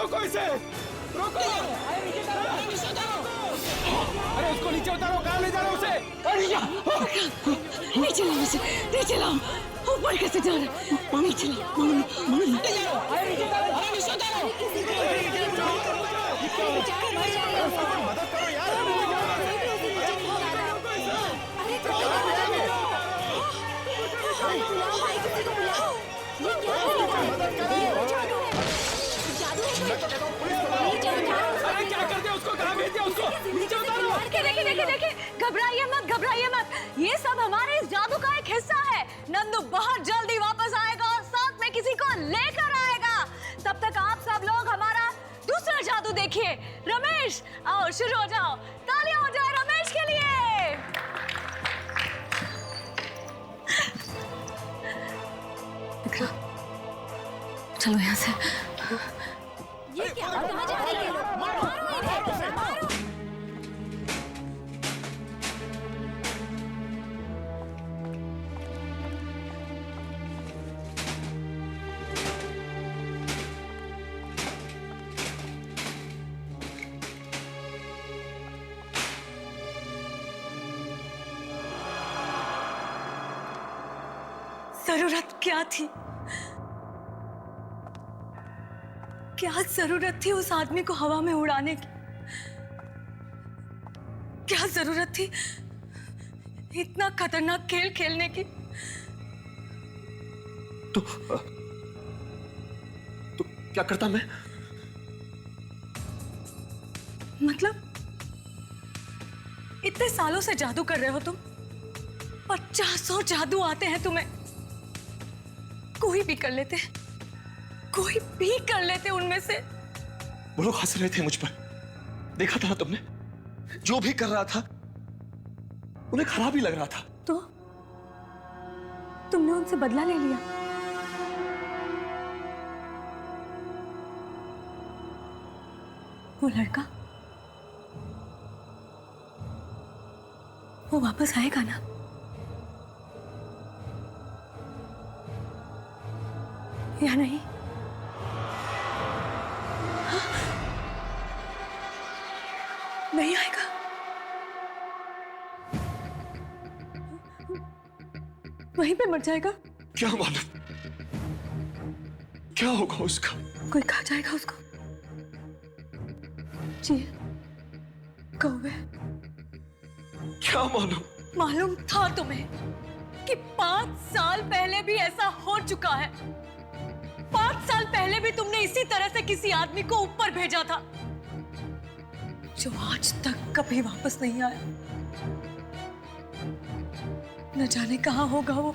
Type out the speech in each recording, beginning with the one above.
रोको इसे, रोको। अरे उसको नीचे उतारो, कहाँ ले जा रहे हो उसे? नीचे लाओ उसे, नीचे लाओ। ऊपर कैसे जा रहे? नीचे लाओ, नीचे उतारो। मदद करो यार। अरे क्या करते हो उसको? कहाँ भेज दिया उसको? नीचे उतारो। देखिए, घबराइए मत। ये सब हमारे इस जादू का एक हिस्सा है। नंदू बहुत जल्दी वापस आएगा और साथ में किसी को लेकर आएगा। तब तक आप सब लोग हमारा दूसरा जादू देखिए। रमेश, आओ शुरू हो जाओ। तालियां हो जाए रमेश के लिए। चलो यहाँ से। ये क्या? कहाँ जा रही है? मारो इन्हें, मारो। जरूरत क्या थी? क्या जरूरत थी उस आदमी को हवा में उड़ाने की? क्या जरूरत थी इतना खतरनाक खेल खेलने की? तो क्या करता मैं? मतलब इतने सालों से जादू कर रहे हो तुम, 50 जादू आते हैं तुम्हें, कोई भी कर लेते उनमें से। वो लोग हंस रहे थे मुझ पर, देखा था ना तुमने? जो भी कर रहा था उन्हें खराब ही लग रहा था। तो तुमने उनसे बदला ले लिया? वो लड़का वो वापस आएगा ना? या नहीं? हाँ? नहीं आएगा? वहीं पे मर जाएगा? क्या मालूम क्या होगा उसका। कोई खा जाएगा उसको? चील, कौवे? क्या मालूम? मालूम था तुम्हें कि 5 साल पहले भी ऐसा हो चुका है। 5 साल पहले भी तुमने इसी तरह से किसी आदमी को ऊपर भेजा था, जो आज तक कभी वापस नहीं आया। न जाने कहां होगा वो।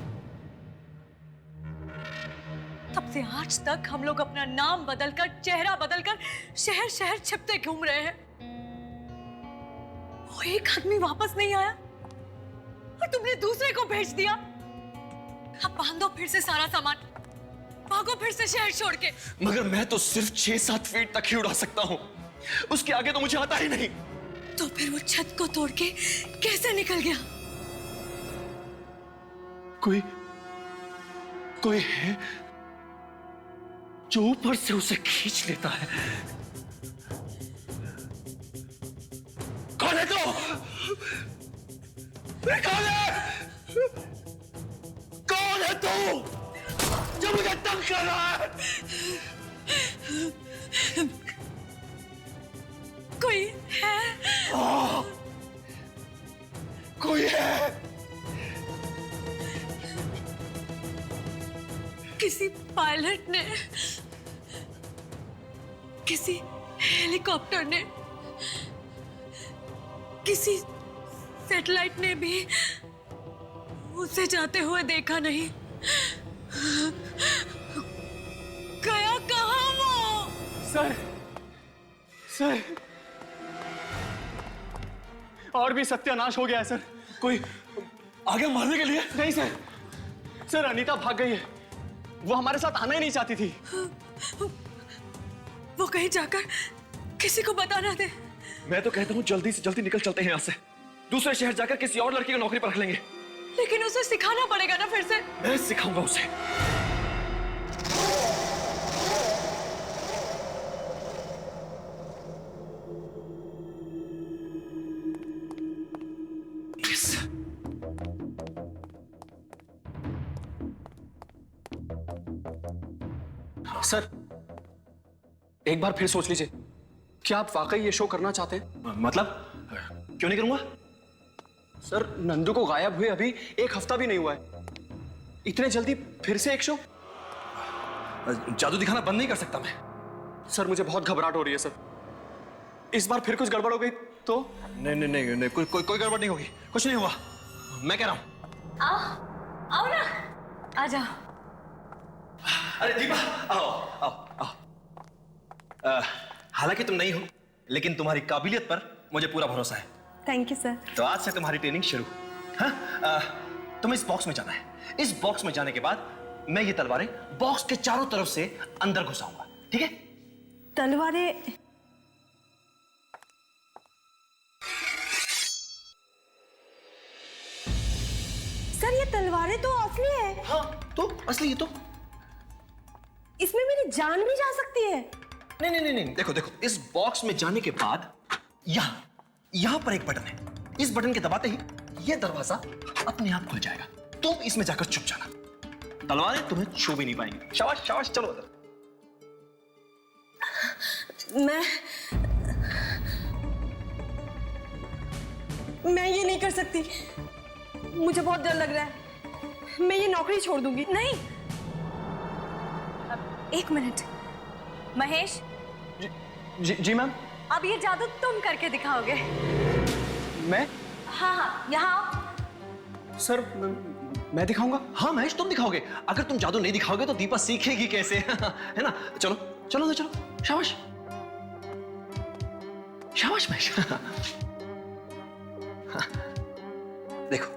तब से आज तक हम लोग अपना नाम बदलकर, चेहरा बदलकर शहर शहर छिपते घूम रहे हैं। वो एक आदमी वापस नहीं आया और तुमने दूसरे को भेज दिया। अब बांधो फिर से सारा सामान, भागो फिर से शहर छोड़ के। मगर मैं तो सिर्फ 6-7 फीट तक ही उड़ा सकता हूँ, उसके आगे तो मुझे आता ही नहीं। तो फिर वो छत को तोड़ के कैसे निकल गया? कोई है जो ऊपर से उसे खींच लेता है। कौन है तू? कौन है तू जो मुझे तंग कर रहा है? कोई है? कोई है? किसी पायलट ने, किसी हेलीकॉप्टर ने, किसी सैटेलाइट ने भी उसे जाते हुए देखा नहीं। गया कहाँ वो? सर और भी सत्यानाश हो गया है सर। कोई आगे मारने के लिए? नहीं सर अनीता भाग गई है। वो हमारे साथ आना ही नहीं चाहती थी। वो कहीं जाकर किसी को बताना दे। मैं तो कहता हूँ जल्दी से जल्दी निकल चलते हैं यहाँ से। दूसरे शहर जाकर किसी और लड़की को नौकरी पर रख लेंगे। लेकिन उसे सिखाना पड़ेगा ना फिर से। मैं सिखाऊंगा उसे। एक बार फिर सोच लीजिए, क्या आप वाकई ये शो करना चाहते हैं? मतलब क्यों नहीं करूंगा? सर, नंदू को गायब हुए अभी 1 हफ्ता भी नहीं हुआ है, इतने जल्दी फिर से एक शो? जादू दिखाना बंद नहीं कर सकता मैं। सर, मुझे बहुत घबराहट हो रही है सर। इस बार फिर कुछ गड़बड़ हो गई तो? नहीं नहीं नहीं, नहीं कोई गड़बड़ नहीं होगी, कुछ नहीं हुआ, मैं कह रहा हूं। आओ आओ ना, आ जाओ। अरे दीपा, आओ आओ आओ। हालांकि तुम नहीं हो, लेकिन तुम्हारी काबिलियत पर मुझे पूरा भरोसा है। Thank you sir. तो आज से तुम्हारी ट्रेनिंग शुरू। हाँ, तुम्हें इस बॉक्स में जाना है। इस बॉक्स में जाने के बाद मैं ये तलवारें बॉक्स के चारों तरफ से अंदर घुसाऊंगा, ठीक है? तलवारें? सर, ये तलवारें तो असली है। हाँ, तो असली है तो। इसमें मेरी जान भी जा सकती है। नहीं नहीं नहीं नहीं, देखो देखो, इस बॉक्स में जाने के बाद यहां पर एक बटन है। इस बटन के दबाते ही ये दरवाजा अपने आप खुल जाएगा। तुम इसमें जाकर छुप जाना, तलवारें तुम्हें छू भी नहीं पाएंगी। शाबाश शाबाश, चलो अंदर। मैं ये नहीं कर सकती, मुझे बहुत डर लग रहा है। मैं ये नौकरी छोड़ दूंगी। नहीं, एक मिनट महेश। जी मैम। अब ये जादू तुम करके दिखाओगे। मैं? हाँ हाँ, यहाँ आओ। सर, मैं दिखाऊंगा? हाँ महेश, तुम दिखाओगे। अगर तुम जादू नहीं दिखाओगे तो दीपा सीखेगी कैसे? है ना? चलो चलो चलो, शाबाश शाबाश महेश। देखो,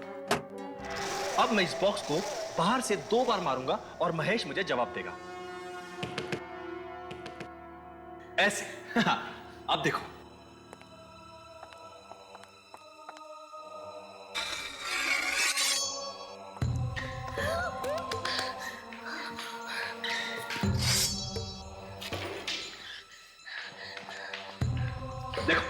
अब मैं इस बॉक्स को बाहर से 2 बार मारूंगा और महेश मुझे जवाब देगा, ऐसे। अब देखो, देखो,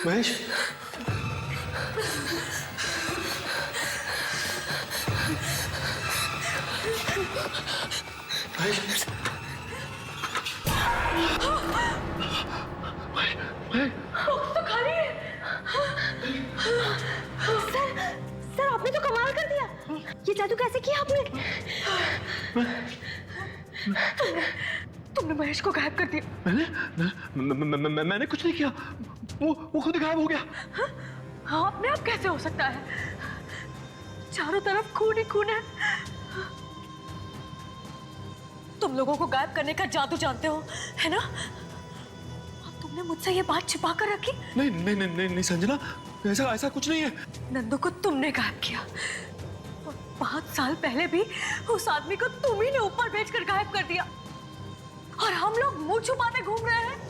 महेश, महेश, तो खाली है। सर आपने तो कमाल कर दिया। ये जादू कैसे किया आपने? तुमने महेश को गायब कर दिया। मैंने कुछ नहीं किया, वो खुद गायब हो गया। हाँ, अपने आप कैसे हो सकता है? चारों तरफ खून ही खून है। तुम लोगों को गायब करने का जादू जानते हो, है ना? और तुमने मुझसे ये बात छिपा कर रखी? नहीं नहीं नहीं नहीं, नहीं संजना, ऐसा कुछ नहीं है। नंदू को तुमने गायब किया और 5 साल पहले भी उस आदमी को तुम ही ने ऊपर भेजकर गायब कर दिया, और हम लोग मुंह छुपाते घूम रहे हैं।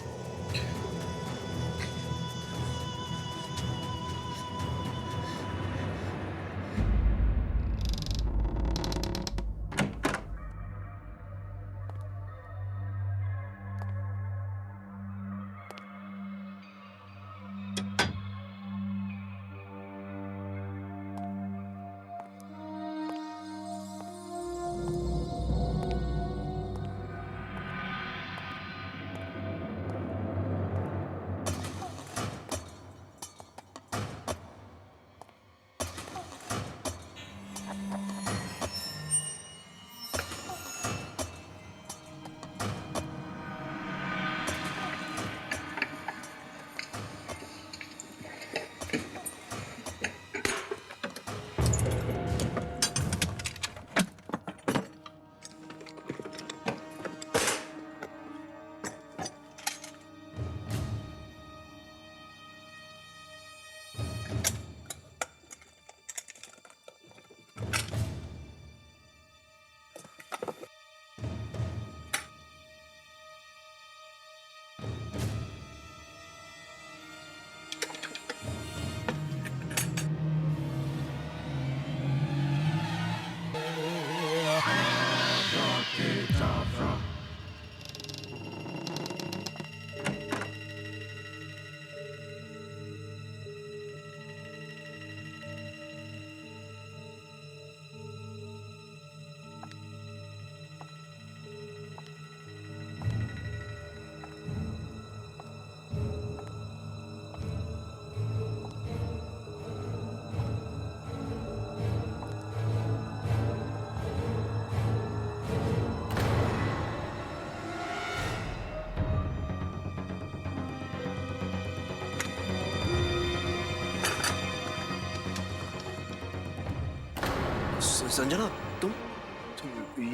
संजना, तुम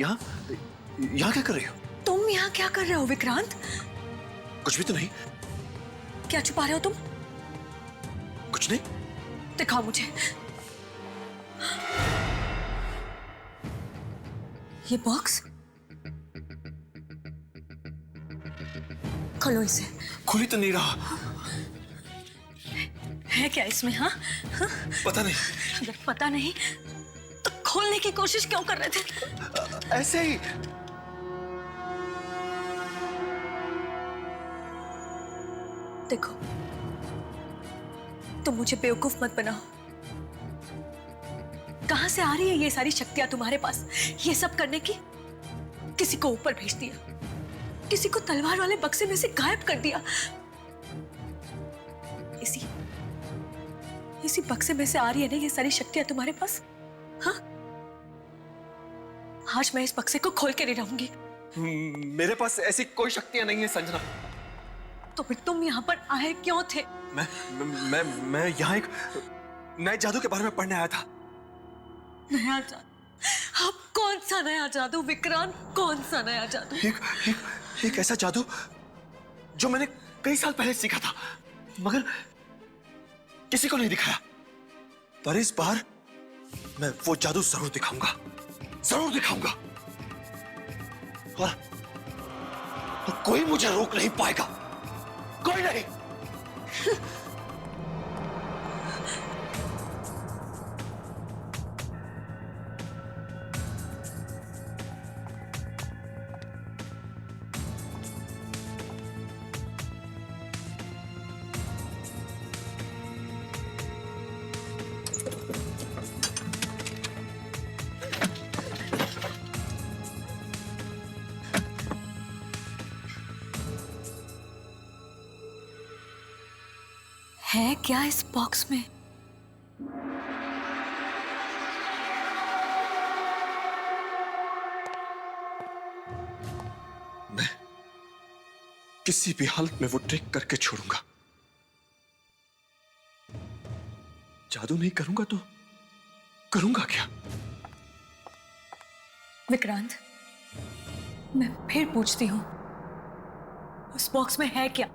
यहाँ क्या कर रही हो? तुम यहाँ क्या कर रहे हो विक्रांत? कुछ भी तो नहीं। क्या छुपा रहे हो तुम? कुछ नहीं। दिखाओ मुझे। ये बॉक्स खोलो इसे। खुल ही तो नहीं रहा। है क्या इसमें? हाँ हाँ? पता नहीं। अगर पता नहीं तो खोलने की कोशिश क्यों कर रहे थे? ऐसे ही। देखो, तुम मुझे बेवकूफ मत बनाओ। कहां से आ रही है ये सारी शक्तियां तुम्हारे पास ये सब करने की? किसी को ऊपर भेज दिया, किसी को तलवार वाले बक्से में से गायब कर दिया। इसी बक्से में से आ रही है ना ये सारी शक्तियां तुम्हारे पास? हाँ, आज मैं इस बक्से को खोल के नहीं रहूंगी। मेरे पास ऐसी कोई शक्तियां नहीं है संजना। तो फिर तुम यहाँ पर आए क्यों थे? मैं यहाँ एक नए जादू के बारे में पढ़ने आया था। नया जादू? अब कौन सा नया जादू विक्रांत? कौन सा नया जादू? एक ऐसा जादू जो मैंने कई साल पहले सीखा था, मगर किसी को नहीं दिखाया। पर इस बार मैं वो जादू जरूर दिखाऊंगा, जरूर दिखाऊंगा। और कोई मुझे रोक नहीं पाएगा, कोई नहीं। है क्या इस बॉक्स में? मैं किसी भी हालत में वो ट्रिक करके छोड़ूंगा। जादू नहीं करूंगा तो करूंगा क्या? विक्रांत, मैं फिर पूछती हूँ, उस बॉक्स में है क्या?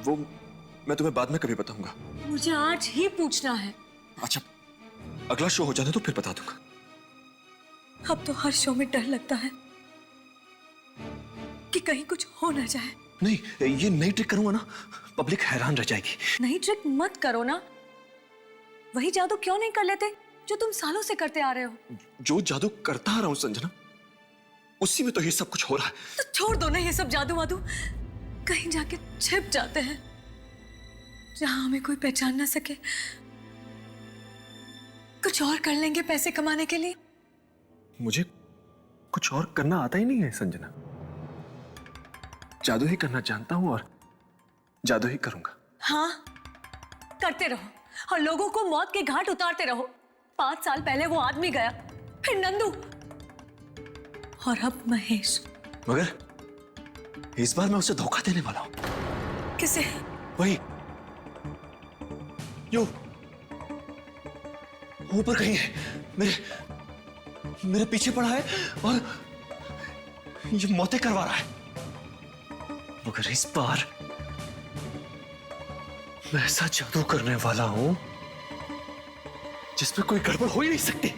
वो मैं तुम्हें बाद में कभी बताऊंगा। मुझे आज ही पूछना है। अच्छा, अगला शो हो जाने तो फिर बता दूंगा। अब तो हर शो में डर लगता है कि कहीं कुछ हो ना जाए। नहीं, ये नई ट्रिक करूंगा ना, पब्लिक हैरान रह जाएगी। नई ट्रिक मत करो ना। वही जादू क्यों नहीं कर लेते जो तुम सालों से करते आ रहे हो? जो जादू करता आ रहा हूं संजना, उसी में तो ये सब कुछ हो रहा है। तो छोड़ दो ना ये सब जादू वादू। कहीं जाके छिप जाते हैं जहां हमें कोई पहचान ना सके। कुछ और कर लेंगे पैसे कमाने के लिए। मुझे कुछ और करना आता ही नहीं है संजना। जादू ही करना जानता हूं और जादू ही करूंगा। हाँ, करते रहो और लोगों को मौत के घाट उतारते रहो। 5 साल पहले वो आदमी गया, फिर नंदू, और अब महेश। मगर इस बार मैं उसे धोखा देने वाला हूं। किसे? वही जो ऊपर कहीं है, मेरे पीछे पड़ा है और ये मौतें करवा रहा है। मगर इस बार मैं ऐसा जादू करने वाला हूं जिसमें कोई गड़बड़ हो ही नहीं सकती।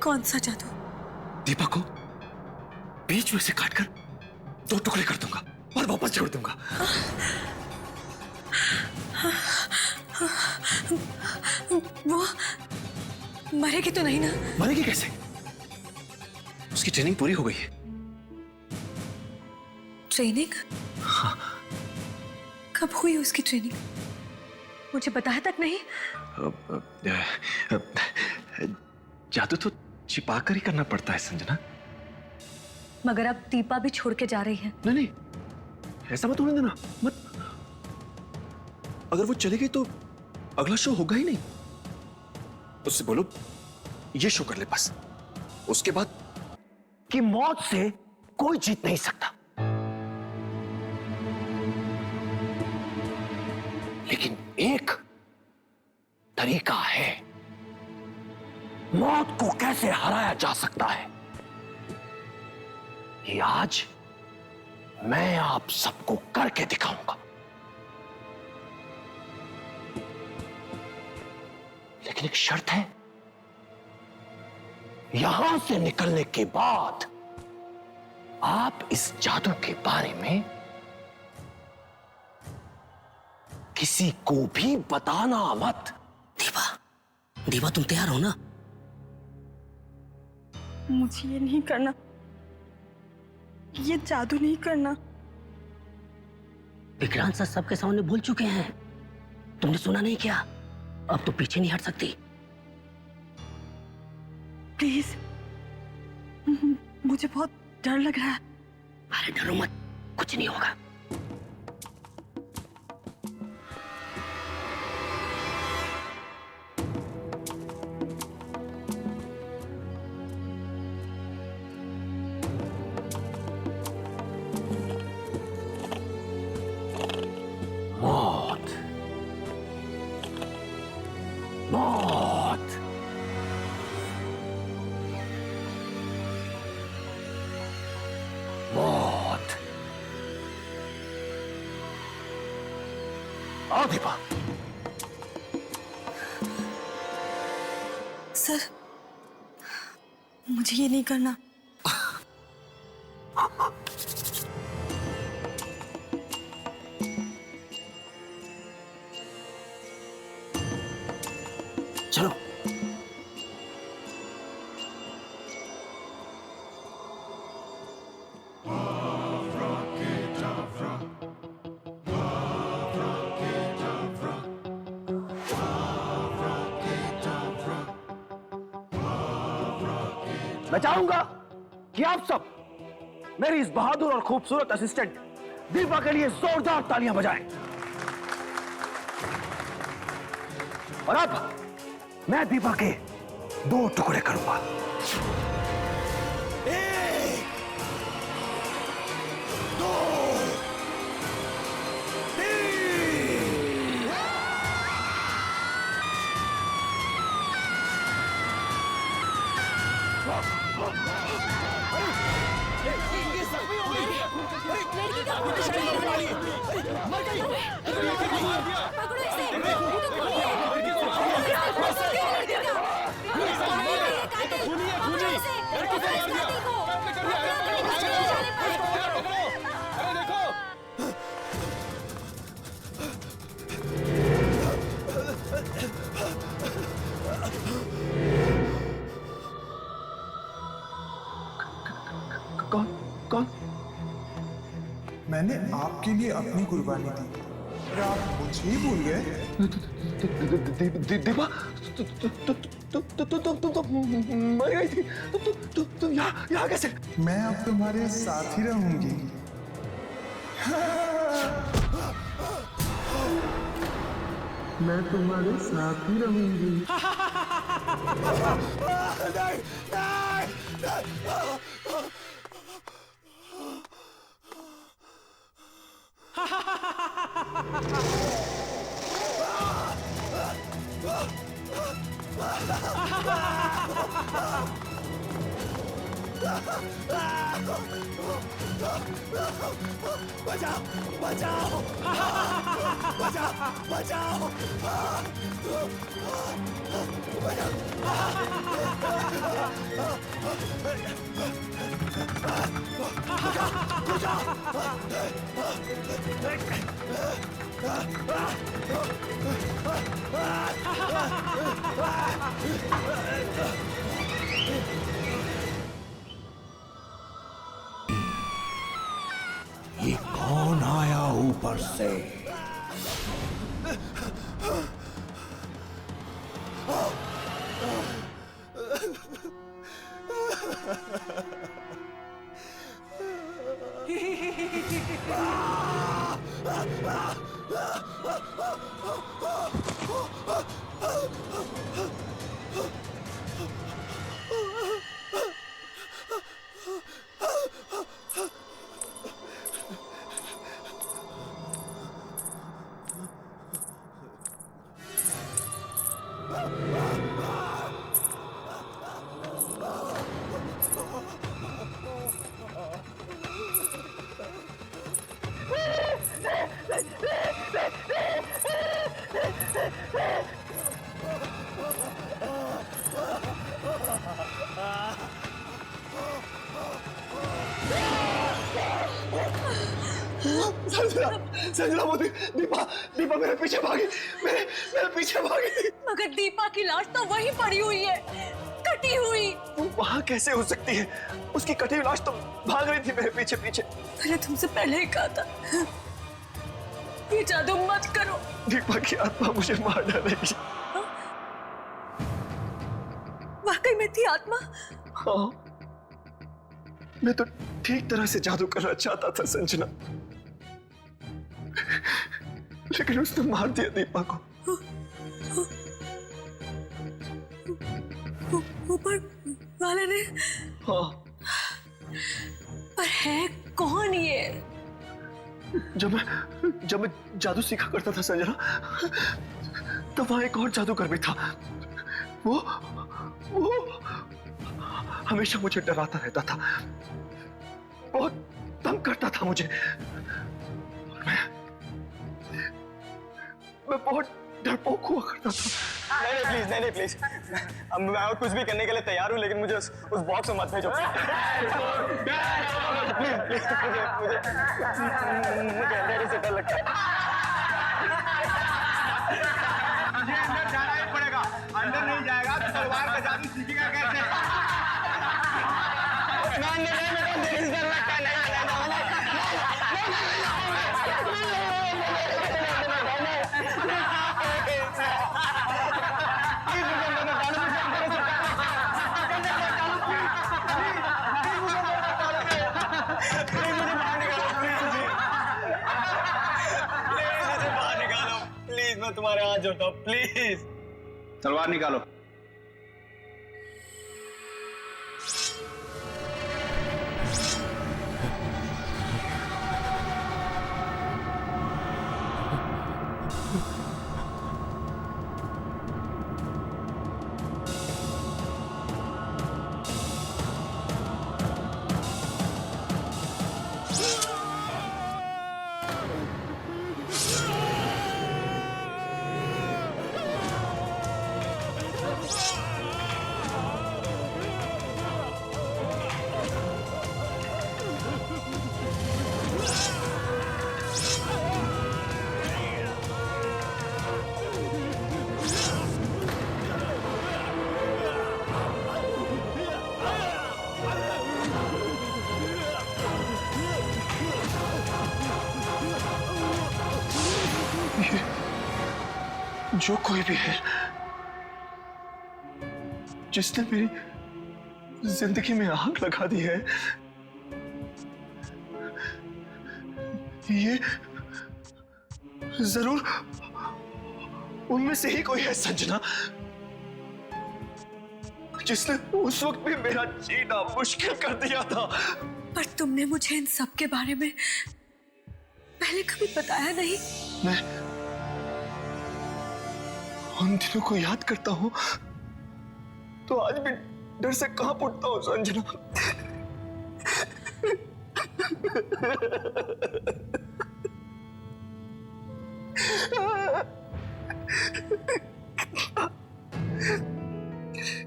कौन सा जादू? दीपा को बीच में से काटकर 2 टुकड़े कर दूंगा और वापस जोड़ दूंगा। वो मरेगी तो नहीं ना? मरेगी कैसे? उसकी ट्रेनिंग पूरी हो गई है। ट्रेनिंग? हाँ। कब हुई उसकी ट्रेनिंग? मुझे बताया तक नहीं। जादू तो छिपा कर ही करना पड़ता है संजना। मगर अब दीपा भी छोड़ के जा रही है। नहीं, ऐसा मत होने देना, मत। अगर वो चली गई तो अगला शो होगा ही नहीं। उससे बोलो ये शो कर ले बस, उसके बाद कि मौत से कोई जीत नहीं सकता। लेकिन एक तरीका है। मौत को कैसे हराया जा सकता है, ये आज मैं आप सबको करके दिखाऊंगा। लेकिन एक शर्त है, यहां से निकलने के बाद आप इस जादू के बारे में किसी को भी बताना मत। दीपा, दीपा तुम तैयार हो ना? मुझे ये नहीं करना, ये जादू नहीं करना। विक्रांत सर सबके सामने भूल चुके हैं, तुमने सुना नहीं क्या? अब तो पीछे नहीं हट सकती। प्लीज, मुझे बहुत डर लग रहा है। अरे डरो मत, कुछ नहीं होगा। मौत, मौत, मौत। आओ दीपा। सर, मुझे ये नहीं करना। चलो। मैं चाहूंगा कि आप सब मेरी इस बहादुर और खूबसूरत असिस्टेंट दीपा के लिए जोरदार तालियां बजाएं। और अब मैं दीपा के 2 टुकड़े करूंगा। 1, 2, 3। लड़की का खून निकल रहा है। मर गई। पकड़ो इसे। कौन कौन? मैंने आपके लिए अपनी कुर्बानी दी, और आप मुझे ही भूल गए? दीपा, तुम मर गई थी। तुम यहाँ कैसे? मैं अब तुम्हारे साथ ही रहूंगी। मैं तुम्हारे साथ ही रहूंगी। बचाओ, बचाओ, बचाओ, बचाओ, ये कौन आया ऊपर से? संजना वो दीपा दीपा मेरे पीछे भागी, मेरे पीछे भागी। मगर दीपा की लाश तो वहीं पड़ी हुई है, कटी हुई। वहां कैसे हो सकती है? उसकी कटी हुई लाश तो भाग रही थी मेरे पीछे पीछे। मैंने तुमसे पहले ही कहा था ये जादू मत करो। दीपा की आत्मा मुझे मार डालेगी। वाकई में थी आत्मा? हाँ, मैं तो ठीक तरह से जादू करना चाहता था संजना, लेकिन उसने मार दिया दीपा को। ऊपर वाले ने? हाँ। पर है कौन ये? जब मैं जादू सीखा करता था संजना, तब वहां एक और जादूगर भी था। वो हमेशा मुझे डराता रहता था, बहुत तंग करता था मुझे। और मैं बहुत डरपोक हुआ करता था। नहीं प्लीज अब मैं और कुछ भी करने के लिए तैयार हूँ, लेकिन मुझे उस बॉक्स में मत भेजो। प्लीज मुझे अंधेरे से डर लगता है। मुझे अंदर जाना ही पड़ेगा, अंदर नहीं जाएगा तो तलवार का जादू सीखेगा कैसे? मैं तुम्हारे हाथ जोड़ता हूँ, प्लीज। तलवार निकालो। जो कोई भी है जिसने मेरी जिंदगी में आग लगा दी है, ये जरूर उनमें से ही कोई है संजना, जिसने उस वक्त भी मेरा जीना मुश्किल कर दिया था। पर तुमने मुझे इन सब के बारे में पहले कभी बताया नहीं। मैं उन दिनों को याद करता हूं तो आज भी डर से कांप उठता हूं संजना।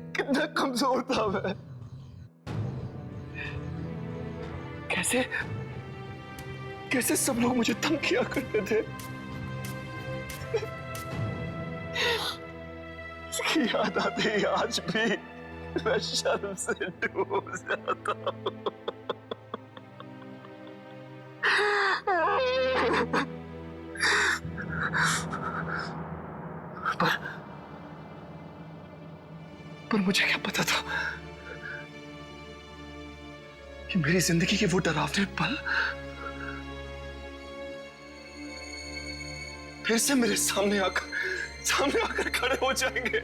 कितना कमजोर था मैं, कैसे सब लोग मुझे तंग किया करते थे। उसकी याद आती है आज भी मैं शर्म से डूब जाता हूं। पर मुझे क्या पता था कि मेरी जिंदगी के वो डरावने पल फिर से मेरे सामने आकर खड़े हो जाएंगे।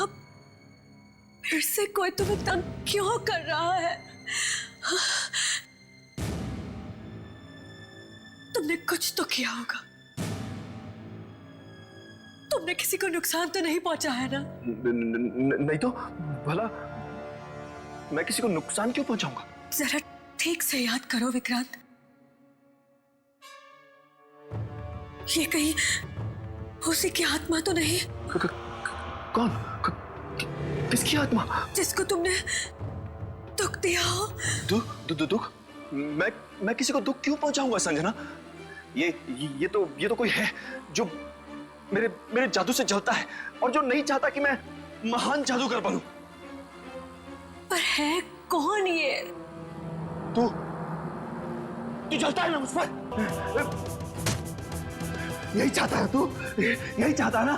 अब फिर से कोई तुम्हें तंग क्यों कर रहा है? तुमने कुछ तो किया होगा। तुमने किसी को नुकसान तो नहीं पहुंचा है ना? नहीं तो भला मैं किसी को नुकसान क्यों पहुंचाऊंगा? जरा ठीक से याद करो विक्रांत, ये कहीं उसी की आत्मा तो नहीं? कौन? किसकी आत्मा? जिसको तुमने दुख दिया हो। दुख? मैं किसी को दुख क्यों पहुंचाऊंगा संजना? ये तो कोई है जो मेरे जादू से जलता है और जो नहीं चाहता कि मैं महान जादूगर बनूं। पर है कौन ये? तू जलता है ना मुझ पर? यही चाहता है तू? यही चाहता है ना?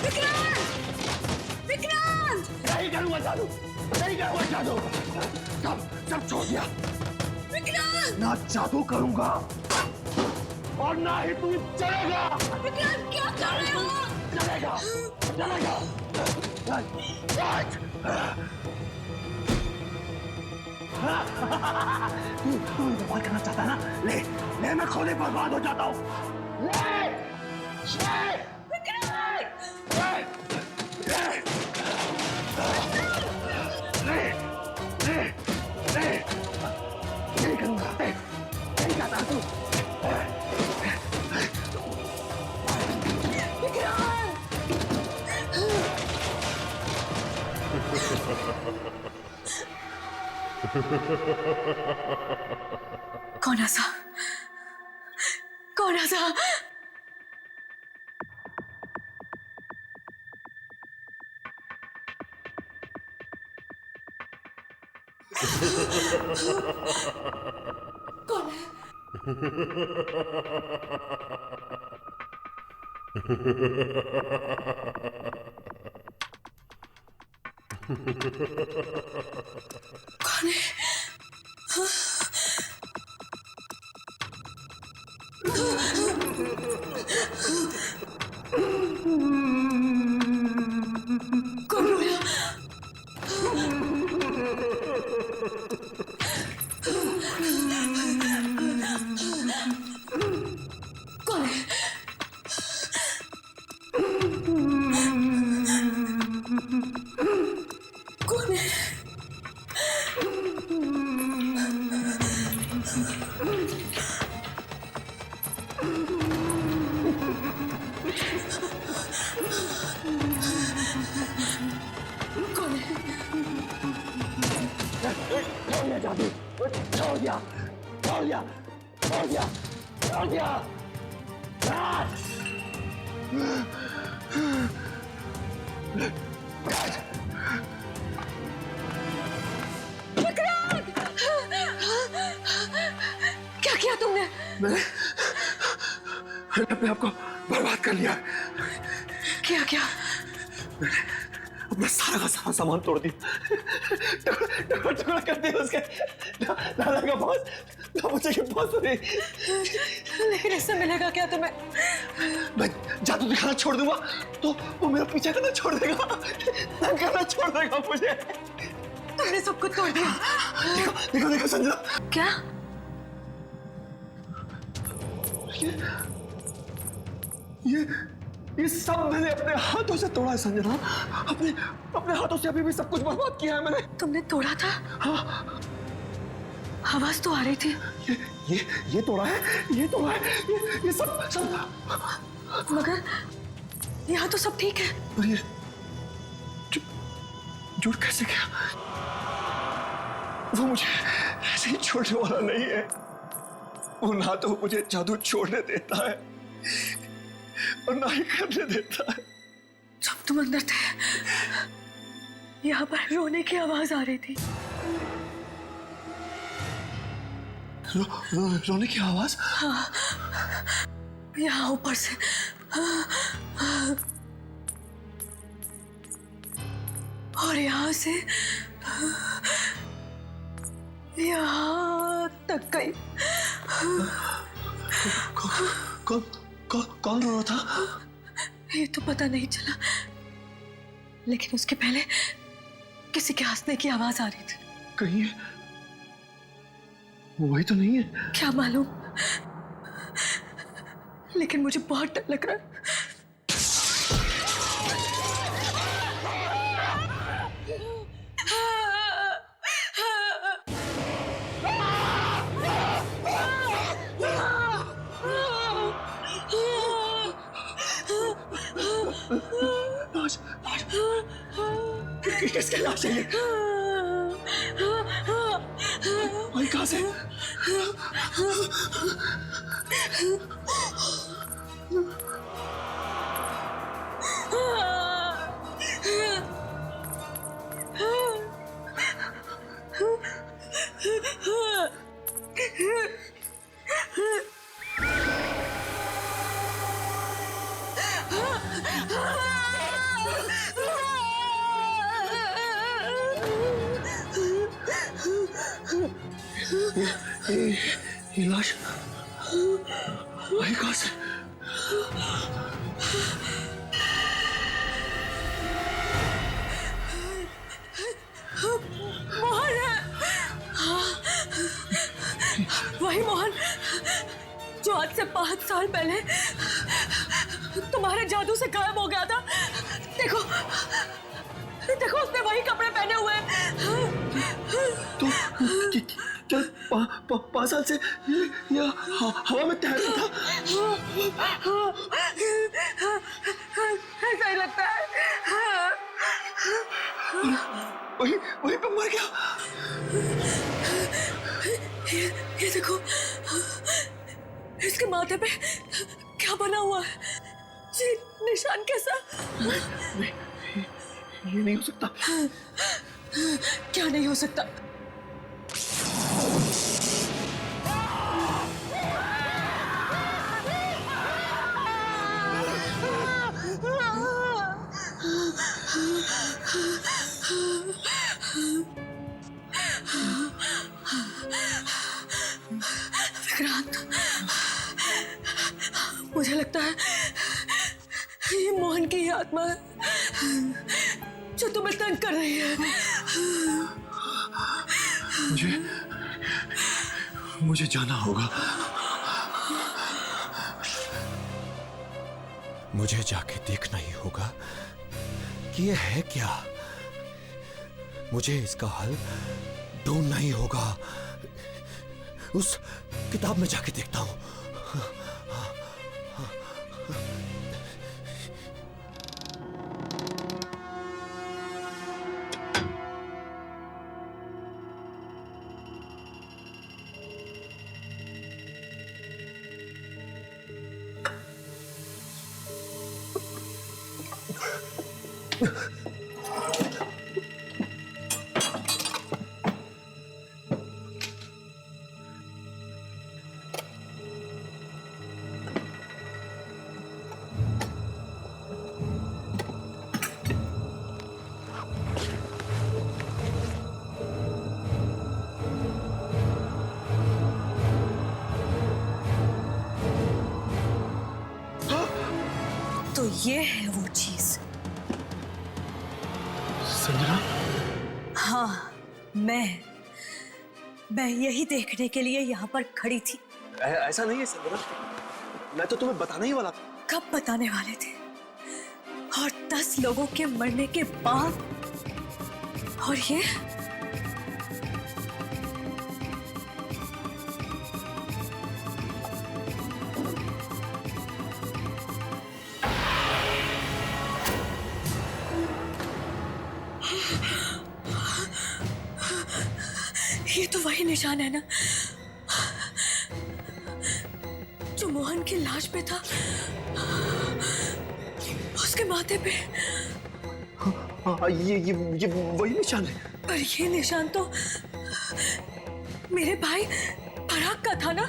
विक्रांत! नहीं करूंगा जादू, नहीं करूंगा जादू। सब छोड़ दिया। विक्रांत! ना जादू करूंगा और ना ही तू चलेगा। विक्रांत क्या कर रहे हो? चलेगा। तू बर्बाद करना चाहता है ना? ले मैं खुद ही बर्बाद हो जाता हूँ। नहीं करूंगा, नहीं चाहता तू। कौन ऐसा? कौन है? कौन है? कौन रोया? कौन है? कौन है? जादू छोड़ दिया। क्या किया तुमने? मैंने अपने आप को बर्बाद कर लिया। क्या? अपना सारा का सारा सामान तोड़ दिया, टुकड़ा कर दिया उसके। दादा का बॉस, मुझे के बॉस नहीं। लेकिन इससे मिलेगा क्या तुम्हें? मैं जादू दिखाना छोड़ दूंगा तो वो मेरा पीछा करना छोड़ देगा, तंग करना छोड़ देगा मुझे। तुमने सब कुछ तोड़ दिया। देखो संजना। क्या? ये सब मैंने अपने हाथों से तोड़ा है संजना। अपने हाथों से अभी भी सब कुछ बर्बाद किया है मैंने। तुमने तोड़ा था? हाँ। आवाज तो आ रही थी। ये तोड़ा है, ये सब मगर यहाँ तो सब ठीक है। और ये जुड़ कैसे गया? वो मुझे ऐसे ही छोड़ने वाला नहीं है। वो ना तो मुझे जादू छोड़ने देता है और ना ही करने देता है। जब तुम अंदर थे, यहाँ पर रोने की आवाज आ रही थी। रोने की आवाज? हाँ, यहाँ ऊपर से। और यहाँ से यहाँ तक गई। कौन रो रहा था? ये तो पता नहीं चला, लेकिन उसके पहले किसी के हंसने की आवाज आ रही थी। कहीं वही तो नहीं है? क्या मालूम, लेकिन मुझे बहुत डर लग रहा है। किसकी लाश है ये? भाई कहाँ से? ये लाश भाई कहाँ से? मोहन है। वही मोहन जो आज से 5 साल पहले तुम्हारे जादू से गायब हो गया था। देखो देखो उसने वही कपड़े पहने हुए हैं। तो क्या 5 साल से ये हवा में तैर रहा था? ऐसा ही लगता है। वही पे मर गया। ये देखो इसके माथे पे क्या बना हुआ है? ये निशान कैसा? ये नहीं हो सकता। क्या नहीं हो सकता? विक्रांत, मुझे लगता है ये मोहन की ही आत्मा है जो तुम्हें तंग कर रही है। मुझे जाना होगा। मुझे जाके देखना ही होगा कि ये है क्या। मुझे इसका हल ढूंढना ही होगा। उस किताब में जाके देखता हूं। तो ये है वो चीज। संजना? हाँ, मैं यही देखने के लिए यहाँ पर खड़ी थी। ऐसा नहीं है संजना, मैं तो तुम्हें बताना ही वाला था। कब बताने वाले थे? और 10 लोगों के मरने के बाद। और ये ये तो वही निशान है ना जो मोहन की लाश पे था, उसके माथे पे। हाँ, ये वही निशान है। पर ये निशान तो मेरे भाई पराग का था ना?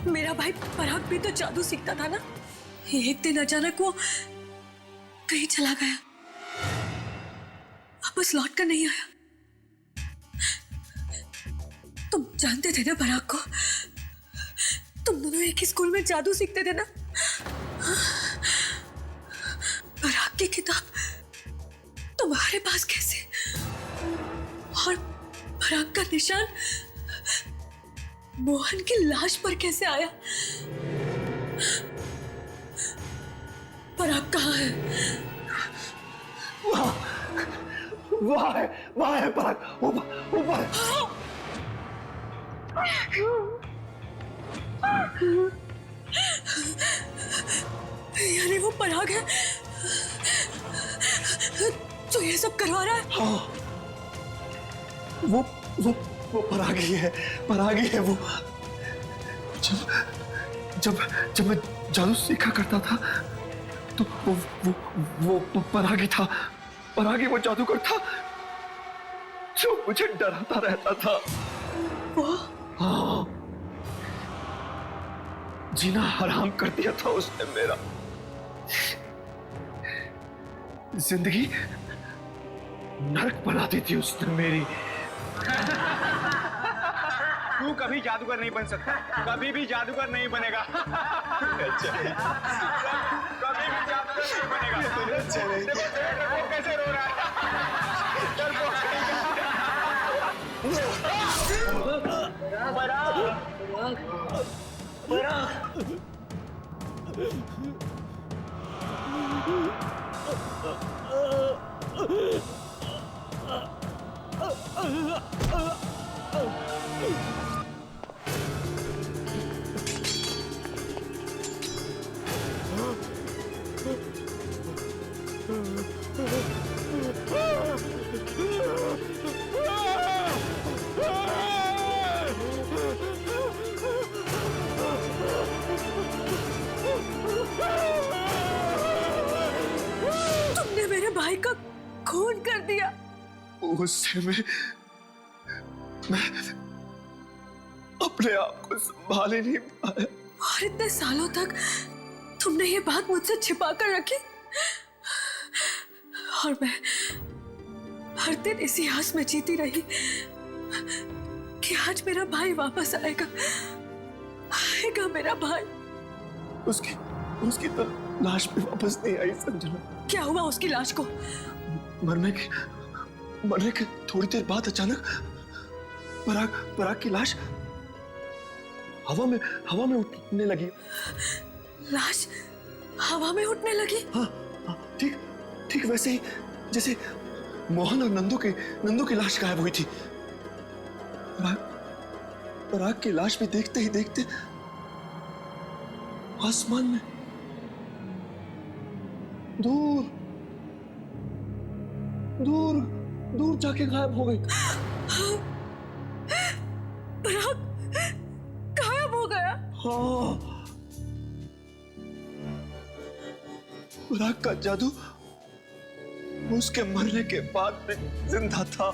मेरा भाई पराग भी तो जादू सीखता था ना। एक दिन अचानक वो कहीं चला गया, वापस लौट कर नहीं आया। तुम जानते थे ना पराग को? तुम दोनों एक ही स्कूल में जादू सीखते थे ना? पराग की किताब तुम्हारे पास कैसे? और पराग का निशान मोहन की लाश पर कैसे आया? पराग कहाँ है? वहां है पराग, ऊपर। यानी वो पराग है जो ये सब करवा रहा है? हाँ, वो परागी है वो। जब मैं जादू सीखा करता था तो वो परागी था। परागी वो जादूगर था जो मुझे डराता रहता था। हाँ, जीना हराम कर दिया था उसने मेरा। जिंदगी नरक बना दी थी उसने मेरी। तू कभी जादूगर नहीं बन सकता, कभी भी जादूगर नहीं बनेगा। कभी भी जादूगर नहीं बनेगा। देखो कैसे रो रहा है। तुमने मेरे भाई का खून कर दिया। उससे मैं अपने आप को संभाल ही नहीं पाया। और इतने सालों तक तुमने ये बात मुझसे छिपा कर रखी, और मैं हर दिन इसी आस में जीती रही कि आज मेरा भाई वापस आएगा मेरा भाई। उसकी तो लाश भी वापस नहीं आई संजना। क्या हुआ उसकी लाश को? मरने के थोड़ी देर बाद अचानक पराग की लाश हवा में उठने लगी। लाश हवा में उठने लगी? हाँ, ठीक वैसे ही जैसे मोहन और नंदू की लाश गायब हुई थी। पराग की लाश भी देखते ही देखते आसमान में दूर जाके गायब हो गई। पराग गायब हो गया? हाँ, पराग का जादू उसके मरने के बाद में जिंदा था।